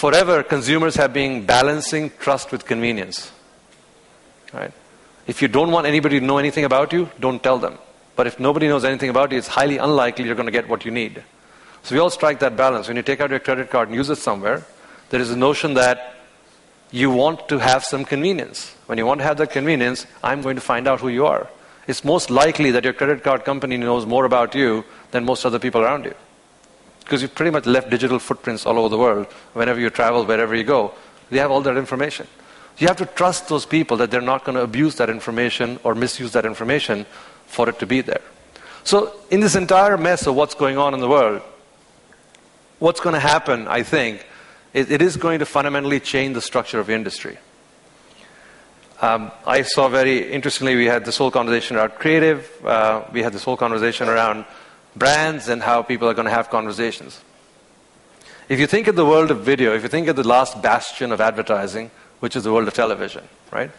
forever, consumers have been balancing trust with convenience. Right? If you don't want anybody to know anything about you, don't tell them. But if nobody knows anything about you, it's highly unlikely you're going to get what you need. So we all strike that balance. When you take out your credit card and use it somewhere, there is a notion that you want to have some convenience. When you want to have that convenience, I'm going to find out who you are. It's most likely that your credit card company knows more about you than most other people around you. Because you've pretty much left digital footprints all over the world. Whenever you travel, wherever you go, they have all that information. You have to trust those people that they're not going to abuse that information or misuse that information for it to be there. So in this entire mess of what's going on in the world, what's going to happen, I think, is it is going to fundamentally change the structure of industry. I saw very interestingly, we had this whole conversation around creative, we had this whole conversation around brands and how people are going to have conversations. If you think of the world of video, if you think of the last bastion of advertising, which is the world of television, right?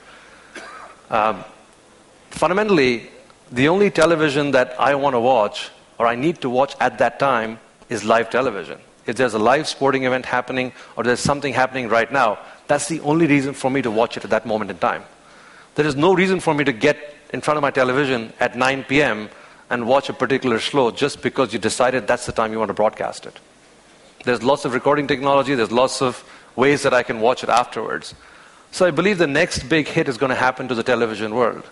Fundamentally, the only television that I want to watch, or I need to watch at that time, is live television. If there's a live sporting event happening, or there's something happening right now, that's the only reason for me to watch it at that moment in time. There is no reason for me to get in front of my television at 9 p.m. and watch a particular show just because you decided that's the time you want to broadcast it. There's lots of recording technology, there's lots of ways that I can watch it afterwards. So I believe the next big hit is going to happen to the television world,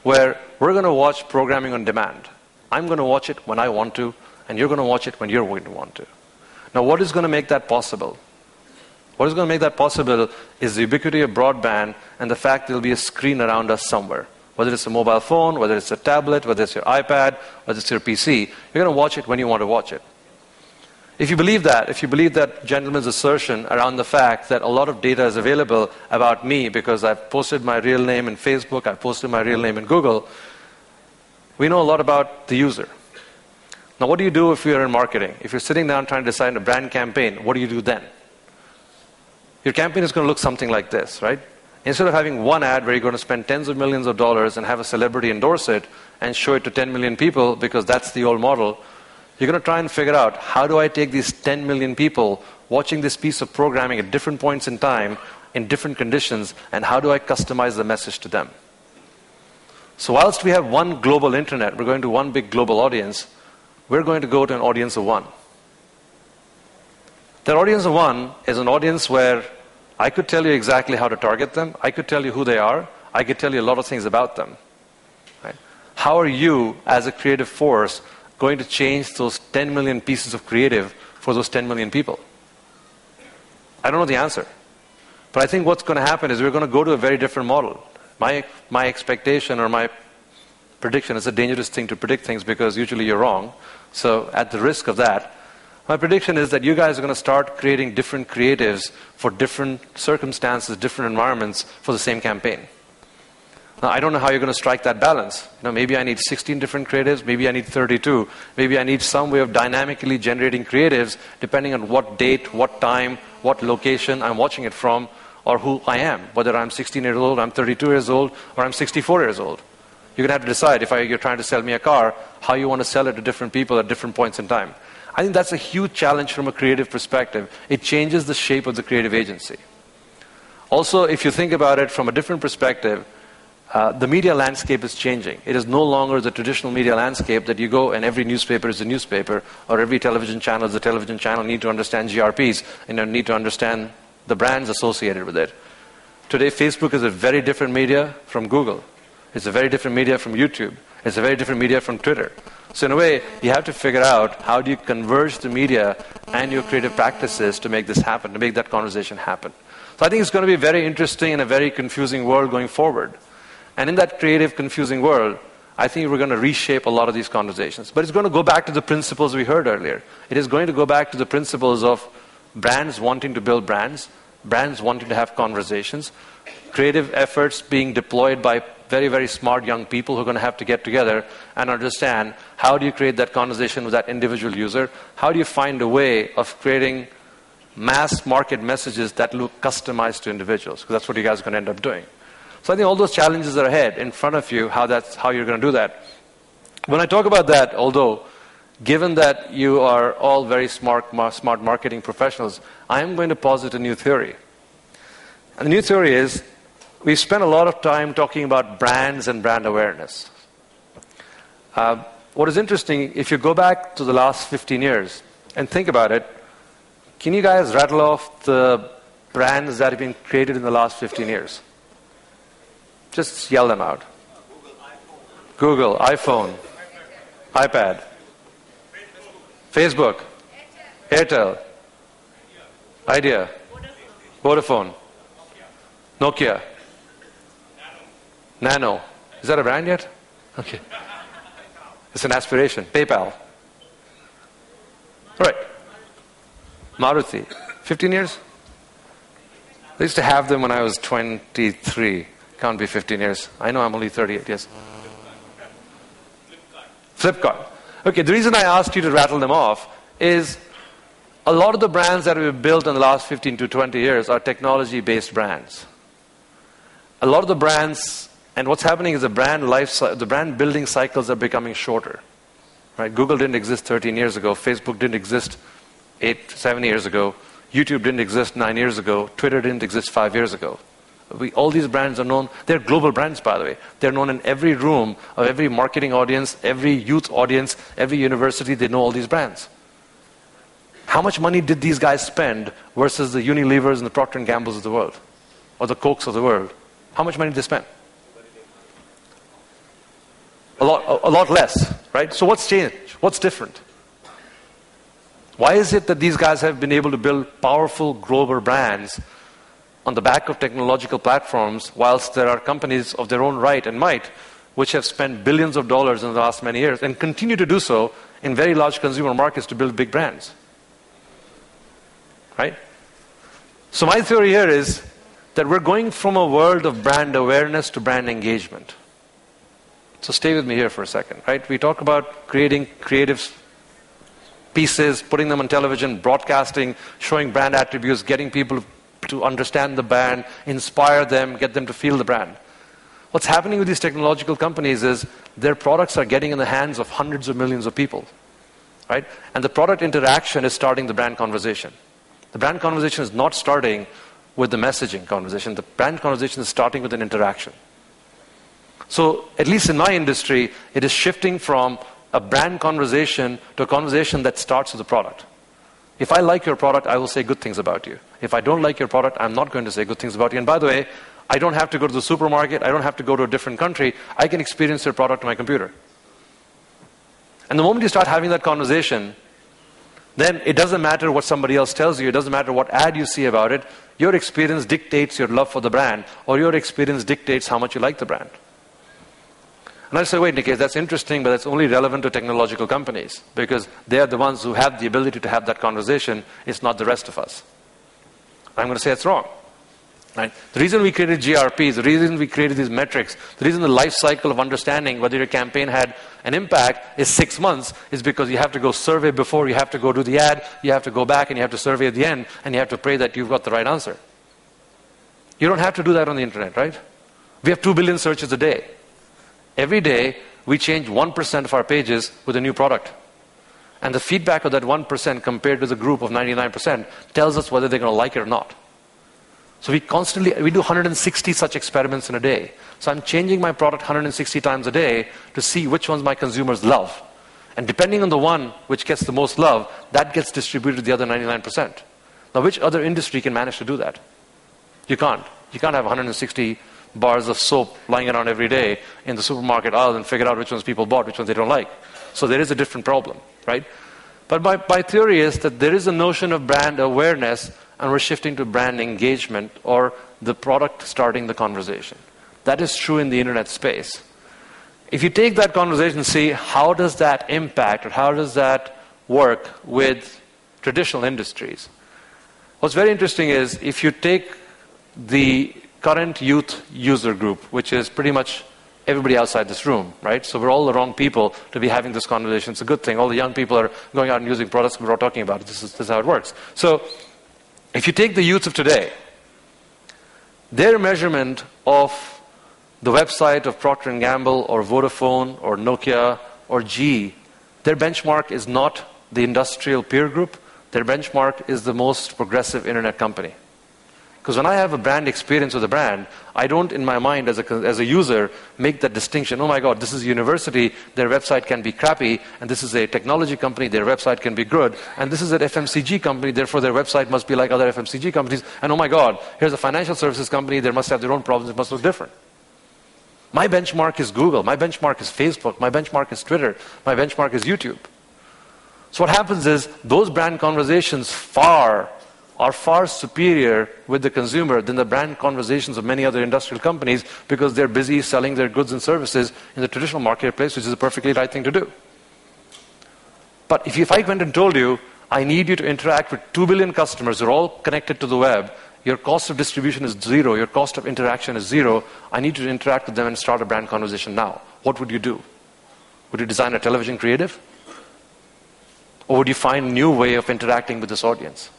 where we're going to watch programming on demand. I'm going to watch it when I want to, and you're going to watch it when you're going to want to. Now, what is going to make that possible? What is going to make that possible is the ubiquity of broadband and the fact there'll be a screen around us somewhere. Whether it's a mobile phone, whether it's a tablet, whether it's your iPad, whether it's your PC, you're going to watch it when you want to watch it. If you believe that gentleman's assertion around the fact that a lot of data is available about me because I've posted my real name in Facebook, I've posted my real name in Google, we know a lot about the user. Now, what do you do if you're in marketing? If you're sitting down trying to design a brand campaign, what do you do then? Your campaign is going to look something like this, right? Instead of having one ad where you're going to spend tens of millions of dollars and have a celebrity endorse it and show it to 10 million people because that's the old model, you're going to try and figure out, how do I take these 10 million people watching this piece of programming at different points in time, in different conditions, and how do I customize the message to them? So whilst we have one global internet, we're going to one big global audience, we're going to go to an audience of one. That audience of one is an audience where I could tell you exactly how to target them, I could tell you who they are, I could tell you a lot of things about them. Right? How are you, as a creative force, going to change those 10 million pieces of creative for those 10 million people? I don't know the answer. But I think what's going to happen is we're going to go to a very different model. My expectation or my prediction, is a dangerous thing to predict things because usually you're wrong. So at the risk of that, my prediction is that you guys are going to start creating different creatives for different circumstances, different environments for the same campaign. Now, I don't know how you're going to strike that balance. Maybe I need 16 different creatives, maybe I need 32, maybe I need some way of dynamically generating creatives depending on what date, what time, what location I'm watching it from, or who I am, whether I'm 16 years old, I'm 32 years old, or I'm 64 years old. You're going to have to decide, if you're trying to sell me a car, how you want to sell it to different people at different points in time. I think that's a huge challenge from a creative perspective. It changes the shape of the creative agency. Also, if you think about it from a different perspective, the media landscape is changing. It is no longer the traditional media landscape that you go and every newspaper is a newspaper, or every television channel is a television channel, need to understand GRPs, and need to understand the brands associated with it. Today, Facebook is a very different media from Google. It's a very different media from YouTube. It's a very different media from Twitter. So in a way, you have to figure out, how do you converge the media and your creative practices to make this happen, to make that conversation happen. So I think it's going to be a very interesting and a very confusing world going forward. And in that creative, confusing world, I think we're going to reshape a lot of these conversations. But it's going to go back to the principles we heard earlier. It is going to go back to the principles of brands wanting to build brands, brands wanting to have conversations, creative efforts being deployed by very, very smart young people who are going to have to get together and understand, how do you create that conversation with that individual user? How do you find a way of creating mass market messages that look customized to individuals? Because that's what you guys are going to end up doing. So I think all those challenges are ahead in front of you, how you're going to do that. When I talk about that, although given that you are all very smart marketing professionals, I am going to posit a new theory. And the new theory is, we spent a lot of time talking about brands and brand awareness. What is interesting, if you go back to the last 15 years and think about it, can you guys rattle off the brands that have been created in the last 15 years? Just yell them out. Google, iPhone, iPad, Facebook, Airtel, Idea, Vodafone, Nokia, Nano. Is that a brand yet? Okay. It's an aspiration. PayPal. All right. Maruti. 15 years? I used to have them when I was 23. Can't be 15 years. I know I'm only 38, yes. Flipkart. Okay, the reason I asked you to rattle them off is a lot of the brands that we've built in the last 15 to 20 years are technology-based brands. A lot of the brands, and what's happening is the brand building cycles are becoming shorter. Right? Google didn't exist 13 years ago. Facebook didn't exist 7 years ago. YouTube didn't exist 9 years ago. Twitter didn't exist 5 years ago. All these brands are known. They're global brands, by the way. They're known in every room of every marketing audience, every youth audience, every university. They know all these brands. How much money did these guys spend versus the Unilevers and the Procter & Gambles of the world? Or the Cokes of the world? How much money did they spend? A lot less, right? So what's changed? What's different? Why is it that these guys have been able to build powerful global brands on the back of technological platforms, whilst there are companies of their own right and might which have spent billions of dollars in the last many years and continue to do so in very large consumer markets to build big brands? Right? So my theory here is that we're going from a world of brand awareness to brand engagement. So stay with me here for a second, right? We talk about creating creative pieces, putting them on television, broadcasting, showing brand attributes, getting people to understand the brand, inspire them, get them to feel the brand. What's happening with these technological companies is their products are getting in the hands of hundreds of millions of people, right? And the product interaction is starting the brand conversation. The brand conversation is not starting with the messaging conversation. The brand conversation is starting with an interaction. So, at least in my industry, it is shifting from a brand conversation to a conversation that starts with the product. If I like your product, I will say good things about you. If I don't like your product, I'm not going to say good things about you. And by the way, I don't have to go to the supermarket. I don't have to go to a different country. I can experience your product on my computer. And the moment you start having that conversation, then it doesn't matter what somebody else tells you. It doesn't matter what ad you see about it. Your experience dictates your love for the brand, or your experience dictates how much you like the brand. And I say, wait, Nikesh, that's interesting, but that's only relevant to technological companies, because they are the ones who have the ability to have that conversation. It's not the rest of us. I'm going to say it's wrong. Right? The reason we created GRPs, the reason we created these metrics, the reason the life cycle of understanding whether your campaign had an impact is 6 months is because you have to go survey before, you have to go do the ad, you have to go back and you have to survey at the end, and you have to pray that you've got the right answer. You don't have to do that on the internet, right? We have 2 billion searches a day. Every day, we change 1% of our pages with a new product. And the feedback of that 1% compared to the group of 99% tells us whether they're going to like it or not. So we do 160 such experiments in a day. So I'm changing my product 160 times a day to see which ones my consumers love. And depending on the one which gets the most love, that gets distributed to the other 99%. Now, which other industry can manage to do that? You can't. You can't have 160 bars of soap lying around every day in the supermarket aisle and figure out which ones people bought, which ones they don't like. So there is a different problem, right? But my theory is that there is a notion of brand awareness, and we're shifting to brand engagement, or the product starting the conversation. That is true in the internet space. If you take that conversation and see how does that impact, or how does that work with traditional industries, what's very interesting is if you take the current youth user group, which is pretty much everybody outside this room, right? So we're all the wrong people to be having this conversation. It's a good thing. All the young people are going out and using products we're all talking about. This is how it works. So if you take the youth of today, their measurement of the website of Procter & Gamble or Vodafone or Nokia or GE Their benchmark is not the industrial peer group. Their benchmark is the most progressive internet company. Because when I have a brand experience with a brand, I don't, in my mind, as a user, make that distinction. Oh my God, this is a university, their website can be crappy, and this is a technology company, their website can be good, and this is an FMCG company, therefore their website must be like other FMCG companies, and oh my God, here's a financial services company, they must have their own problems, it must look different. My benchmark is Google, my benchmark is Facebook, my benchmark is Twitter, my benchmark is YouTube. So what happens is, those brand conversations are far superior with the consumer than the brand conversations of many other industrial companies, because they're busy selling their goods and services in the traditional marketplace, which is a perfectly right thing to do. But if I went and told you, I need you to interact with 2 billion customers who are all connected to the web, your cost of distribution is 0, your cost of interaction is 0, I need you to interact with them and start a brand conversation now. What would you do? Would you design a television creative? Or would you find a new way of interacting with this audience?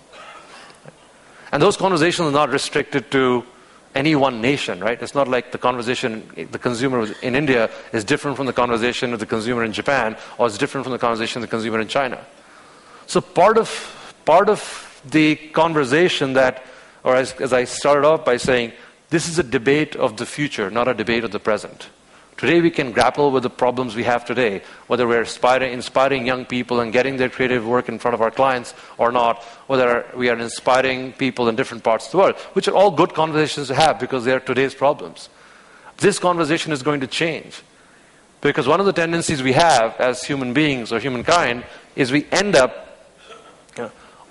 And those conversations are not restricted to any one nation, right? It's not like the conversation the consumer in India is different from the conversation of the consumer in Japan, or it's different from the conversation of the consumer in China. So part of the conversation that, or as I started off by saying, this is a debate of the future, not a debate of the present. Today we can grapple with the problems we have today, whether we're inspiring young people and getting their creative work in front of our clients or not, whether we are inspiring people in different parts of the world, which are all good conversations to have because they are today's problems. This conversation is going to change, because one of the tendencies we have as human beings or humankind is we end up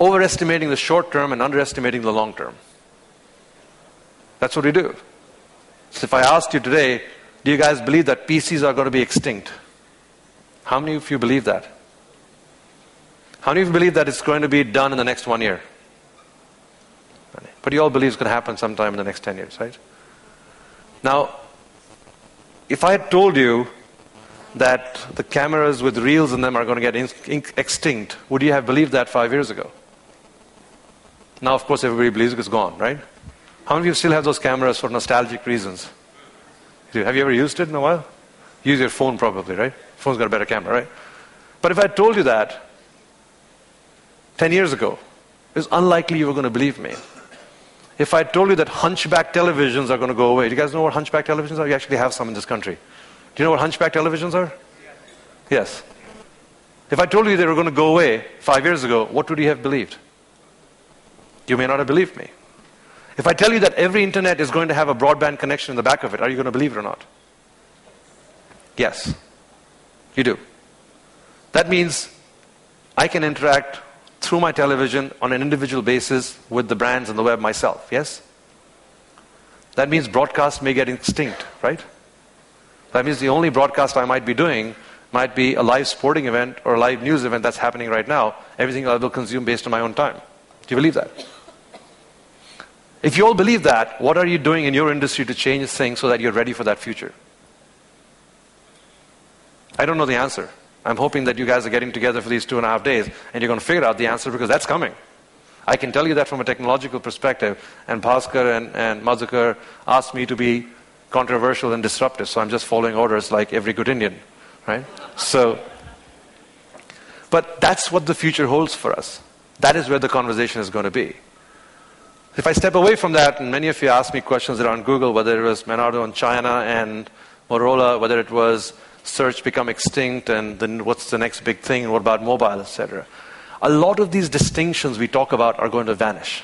overestimating the short term and underestimating the long term. That's what we do. So if I asked you today, do you guys believe that PCs are going to be extinct? How many of you believe that? How many of you believe that it's going to be done in the next 1 year? But you all believe it's going to happen sometime in the next 10 years, right? Now, if I had told you that the cameras with reels in them are going to get extinct, would you have believed that 5 years ago? Now, of course, everybody believes it's gone, right? How many of you still have those cameras for nostalgic reasons? Have you ever used it in a while? Use your phone probably, right? Phone's got a better camera, right? But if I told you that 10 years ago, it's unlikely you were going to believe me. If I told you that hunchback televisions are going to go away, do you guys know what hunchback televisions are? You actually have some in this country. Do you know what hunchback televisions are? Yes. If I told you they were going to go away 5 years ago, what would you have believed? You may not have believed me. If I tell you that every internet is going to have a broadband connection in the back of it, are you going to believe it or not? Yes, you do. That means I can interact through my television on an individual basis with the brands and the web myself, yes? That means broadcast may get extinct, right? That means the only broadcast I might be doing might be a live sporting event or a live news event that's happening right now. Everything I will consume based on my own time. Do you believe that? If you all believe that, what are you doing in your industry to change things so that you're ready for that future? I don't know the answer. I'm hoping that you guys are getting together for these 2.5 days and you're going to figure out the answer, because that's coming. I can tell you that from a technological perspective, and Bhaskar and Madhukar asked me to be controversial and disruptive, so I'm just following orders like every good Indian, right? But that's what the future holds for us. That is where the conversation is going to be. If I step away from that, and many of you asked me questions around Google, whether it was Menardo in China and Motorola, whether it was search become extinct, and then what's the next big thing, and what about mobile, etc. A lot of these distinctions we talk about are going to vanish.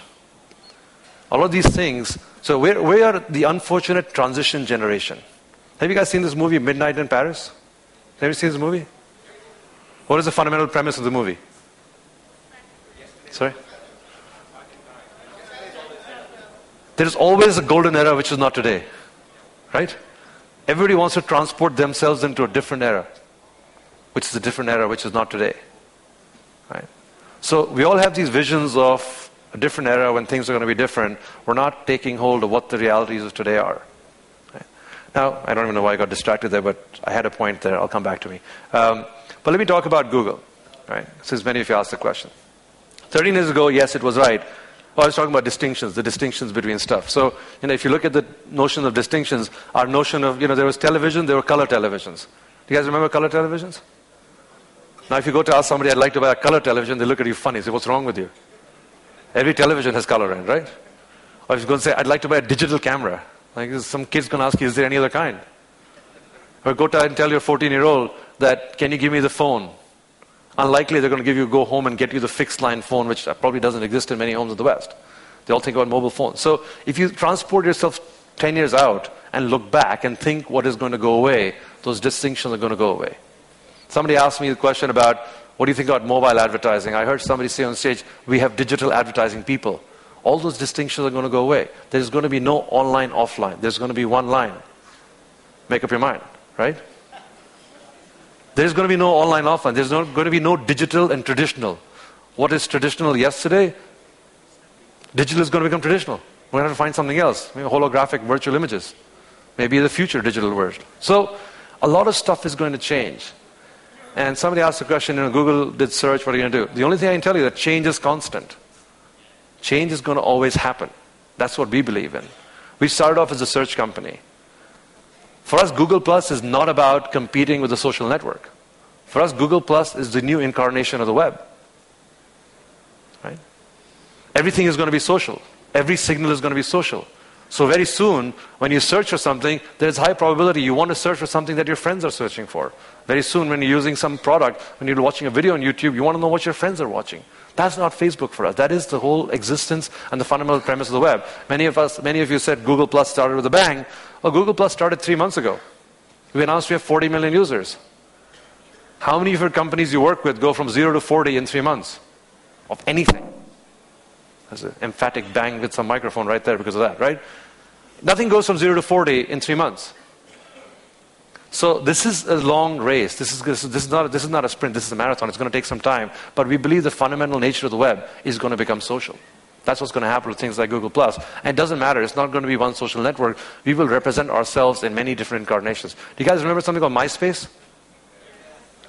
All of these things, so we are the unfortunate transition generation. Have you guys seen this movie, Midnight in Paris? Have you seen this movie? What is the fundamental premise of the movie? Sorry? There is always a golden era which is not today, right? Everybody wants to transport themselves into a different era, which is a different era which is not today, right? So we all have these visions of a different era when things are going to be different. We're not taking hold of what the realities of today are. Right? Now, I don't even know why I got distracted there, but I had a point there. I'll come back to me. But let me talk about Google, right? Since many of you asked the question. 13 years ago, yes, it was right. Well, I was talking about distinctions, the distinctions between stuff. So, if you look at the notion of distinctions, our notion of, there was television, there were color televisions. Do you guys remember color televisions? Now, if you go to ask somebody, I'd like to buy a color television, they look at you funny, say, what's wrong with you? Every television has color in it, right? Or if you go and say, I'd like to buy a digital camera, like some kid's going to ask you, is there any other kind? Or go to and tell your 14-year-old that, can you give me the phone? Unlikely they're going to go home and get you the fixed line phone, which probably doesn't exist in many homes in the West. They all think about mobile phones. So if you transport yourself 10 years out and look back and think what is going to go away, those distinctions are going to go away. Somebody asked me the question about, what do you think about mobile advertising? I heard somebody say on stage, we have digital advertising people. All those distinctions are going to go away. There's going to be no online, offline. There's going to be one line. Make up your mind, right? There's going to be no online, offline. There's going to be no digital and traditional. What is traditional yesterday? Digital is going to become traditional. We're going to have to find something else. Maybe holographic virtual images. Maybe the future digital version. So a lot of stuff is going to change. And somebody asked a question, Google did search, what are you going to do? The only thing I can tell you is that change is constant. Change is going to always happen. That's what we believe in. We started off as a search company. For us, Google Plus is not about competing with a social network. For us, Google Plus is the new incarnation of the web. Right? Everything is going to be social. Every signal is going to be social. So very soon, when you search for something, there's high probability you want to search for something that your friends are searching for. Very soon, when you're using some product, when you're watching a video on YouTube, you want to know what your friends are watching. That's not Facebook for us. That is the whole existence and the fundamental premise of the web. Many of you said Google Plus started with a bang. Well, Google Plus started 3 months ago. We announced we have 40 million users. How many of your companies you work with go from 0 to 40 in 3 months? Of anything. There's an emphatic bang with some microphone right there because of that, right? Nothing goes from 0 to 40 in 3 months. So this is a long race. This is not a sprint. This is a marathon. It's going to take some time. But we believe the fundamental nature of the web is going to become social. That's what's going to happen with things like Google+. And it doesn't matter. It's not going to be one social network. We will represent ourselves in many different incarnations. Do you guys remember something called MySpace?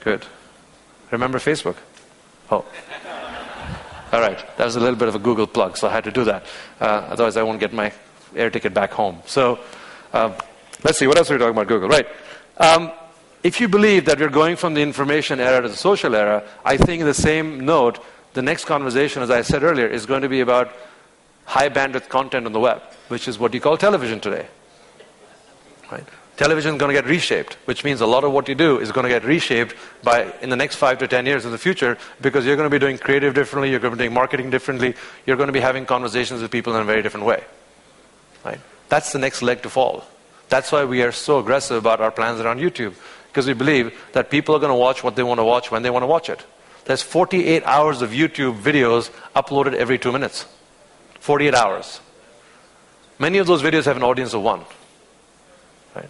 Good. Remember Facebook? Oh. All right. That was a little bit of a Google plug, so I had to do that. Otherwise, I won't get my air ticket back home. So let's see. What else are we talking about Google? Right. If you believe that we're going from the information era to the social era, I think in the same note, the next conversation, as I said earlier, is going to be about high bandwidth content on the web, which is what you call television today. Right? Television is going to get reshaped, which means a lot of what you do is going to get reshaped in the next 5 to 10 years in the future, because you're going to be doing creative differently, you're going to be doing marketing differently, you're going to be having conversations with people in a very different way. Right? That's the next leg to fall. That's why we are so aggressive about our plans around YouTube, because we believe that people are going to watch what they want to watch when they want to watch it. There's 48 hours of YouTube videos uploaded every 2 minutes. 48 hours. Many of those videos have an audience of 1. Right?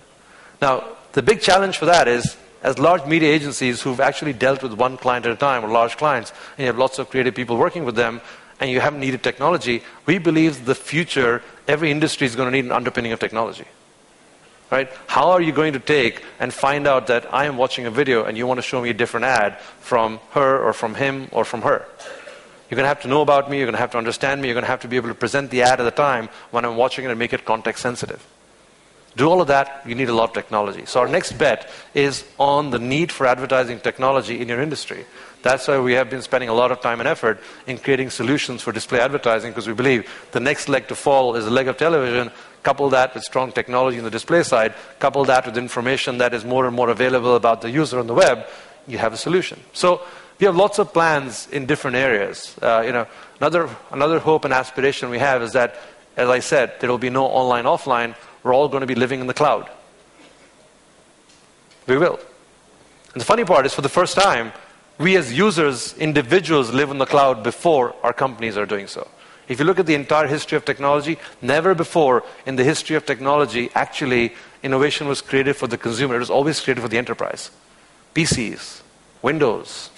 Now, the big challenge for that is, as large media agencies who've actually dealt with one client at a time, or large clients, and you have lots of creative people working with them, and you haven't needed technology, we believe the future, every industry is going to need an underpinning of technology. Right? How are you going to take and find out that I am watching a video and you want to show me a different ad from her or from him or from her? You're going to have to know about me, you're going to have to understand me, you're going to have to be able to present the ad at the time when I'm watching it and make it context sensitive. Do all of that, you need a lot of technology. So our next bet is on the need for advertising technology in your industry. That's why we have been spending a lot of time and effort in creating solutions for display advertising, because we believe the next leg to fall is the leg of television. Couple that with strong technology on the display side, couple that with information that is more and more available about the user on the web, you have a solution. So we have lots of plans in different areas. Another hope and aspiration we have is that, as I said, there will be no online, offline. We're all going to be living in the cloud. We will. And the funny part is, for the first time, we as users, individuals, live in the cloud before our companies are doing so. If you look at the entire history of technology, never before in the history of technology, actually, innovation was created for the consumer. It was always created for the enterprise. PCs, Windows,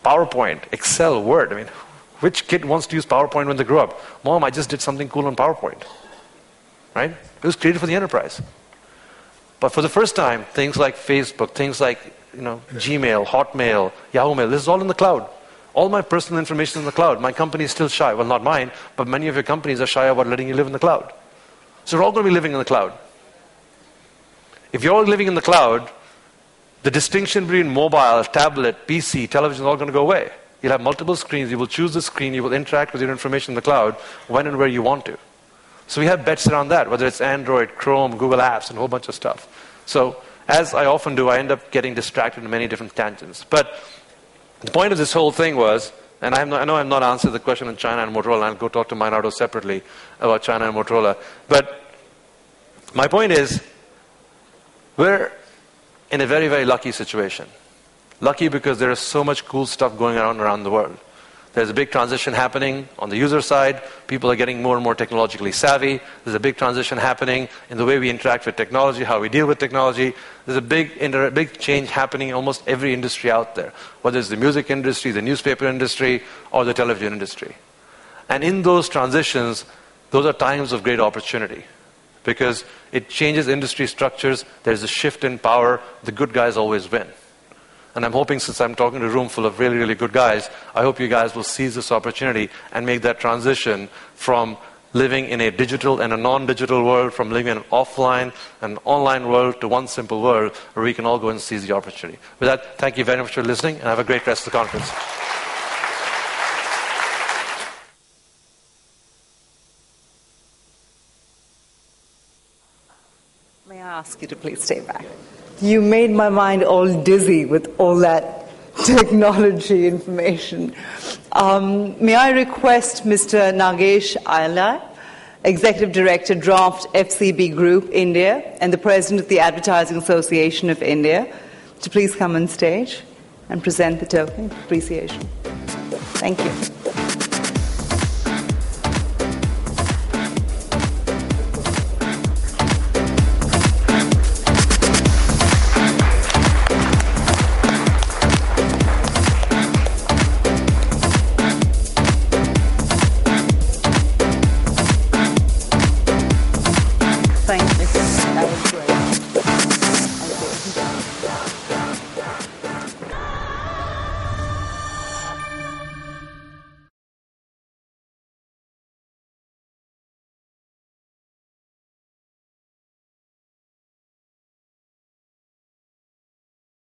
PowerPoint, Excel, Word. I mean, which kid wants to use PowerPoint when they grow up? Mom, I just did something cool on PowerPoint. Right? It was created for the enterprise. But for the first time, things like Facebook, things like Gmail, Hotmail, Yahoo Mail, this is all in the cloud. All my personal information is in the cloud. My company is still shy. Well, not mine, but many of your companies are shy about letting you live in the cloud. So we're all going to be living in the cloud. If you're all living in the cloud, the distinction between mobile, tablet, PC, television is all going to go away. You'll have multiple screens. You will choose the screen. You will interact with your information in the cloud when and where you want to. So we have bets around that, whether it's Android, Chrome, Google Apps, and a whole bunch of stuff. So as I often do, I end up getting distracted in many different tangents. But the point of this whole thing was, and I know I'm not answering the question on China and Motorola, and I'll go talk to Minato separately about China and Motorola. But my point is, we're in a very, very lucky situation. Lucky because there is so much cool stuff going on around the world. There's a big transition happening on the user side. People are getting more and more technologically savvy. There's a big transition happening in the way we interact with technology, how we deal with technology. There's a big change happening in almost every industry out there, whether it's the music industry, the newspaper industry, or the television industry. And in those transitions, those are times of great opportunity because it changes industry structures. There's a shift in power. The good guys always win. And I'm hoping, since I'm talking to a room full of really, really good guys, I hope you guys will seize this opportunity and make that transition from living in a digital and a non-digital world, from living in an offline and online world to one simple world where we can all go and seize the opportunity. With that, thank you very much for listening, and have a great rest of the conference. May I ask you to please stay back? You made my mind all dizzy with all that technology information. May I request Mr. Nikesh Arora, Executive Director, Draft FCB Group, India, and the President of the Advertising Association of India, to please come on stage and present the token of appreciation. Thank you. Thank you. That was great.